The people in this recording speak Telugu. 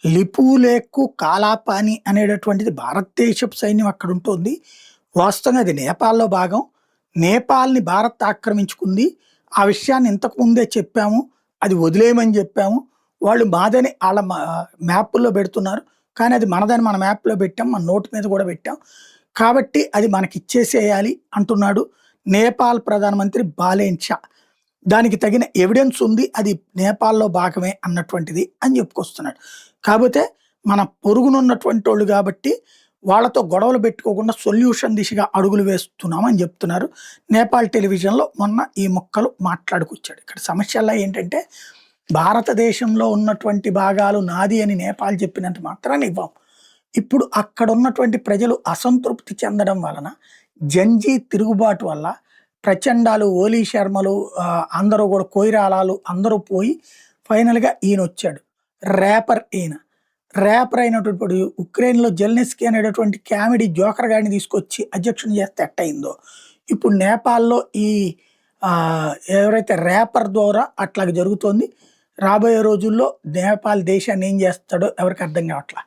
లిపులేఖు, కాలాపాని అనేటటువంటిది భారతదేశపు సైన్యం అక్కడుంటోంది. వాస్తవంగా అది నేపాల్‌లో భాగం. నేపాల్‌ని భారత్ ఆక్రమించుకుంది. ఆ విషయాన్ని ఇంతకు ముందే చెప్పాము. అది వదిలేయమని జెప్పాము. వాళ్ళు మాదని ఆళ్ళ మ్యాపుల్లో బెడుతున్నారు. కానీ అది మనదని మన మ్యాప్‌లో బెట్టాం. మన నోటు మీద గూడా బెట్టాం. కాబట్టి అది మనకిచ్చేసేయాలి అంటున్నాడు నేపాల్ ప్రధానమంత్రి బాలేన్ షా. దానికి తగిన ఎవిడెన్స్ ఉంది. అది నేపాల్‌లో భాగమే అన్నటువంటిది అని చెప్పుకొస్తున్నాడు. కాపోతే మన పొరుగునున్నటువంటోళ్ళు గాబట్టి, వాళ్ళతో గొడవలు పెట్టుకోకుండా సొల్యూషన్ దిశగా అడుగులు వేస్తున్నాం అని జెప్తున్నారు. నేపాల్ టెలివిజన్‌లో మొన్న ఈ ముక్కలు మాట్లాడుకొచ్చాడు. ఇక్కడ సమస్యల్లా ఏంటంటే, భారతదేశంలో ఉన్నటువంటి భాగాలు నాది అని నేపాల్ చెప్పినంత మాత్రాన ఇవ్వం. ఇప్పుడు అక్కడున్నటువంటి ప్రజలు అసంతృప్తి చెందడం వలన, జంజీ తిరుగుబాటు వల్ల ప్రచండాలు, ఓలీ శర్మలు అందరూ గూడా కొయిరాలాలు అందరూ పోయి ఫైనల్‌గా ఈయనొచ్చాడు. ర్యాపర్ ఈయన. ర్యాపర్ అయినటువంటి ఉక్రెయిన్‌లో జెలెన్స్కీ అనేటటువంటి కామెడీ జోకర్ గాడిని తీసుకొచ్చి అధ్యక్షుడిని చేస్తే ఎట్టయిందో, ఇప్పుడు నేపాల్‌లో ఈ ఎవరైతే ర్యాపర్ ద్వారా అట్లాగ జరుగుతోంది. రాబోయే రోజుల్లో నేపాల్ దేశాన్ని ఏం చేస్తాడో ఎవరికీ అర్థం కావట్ల.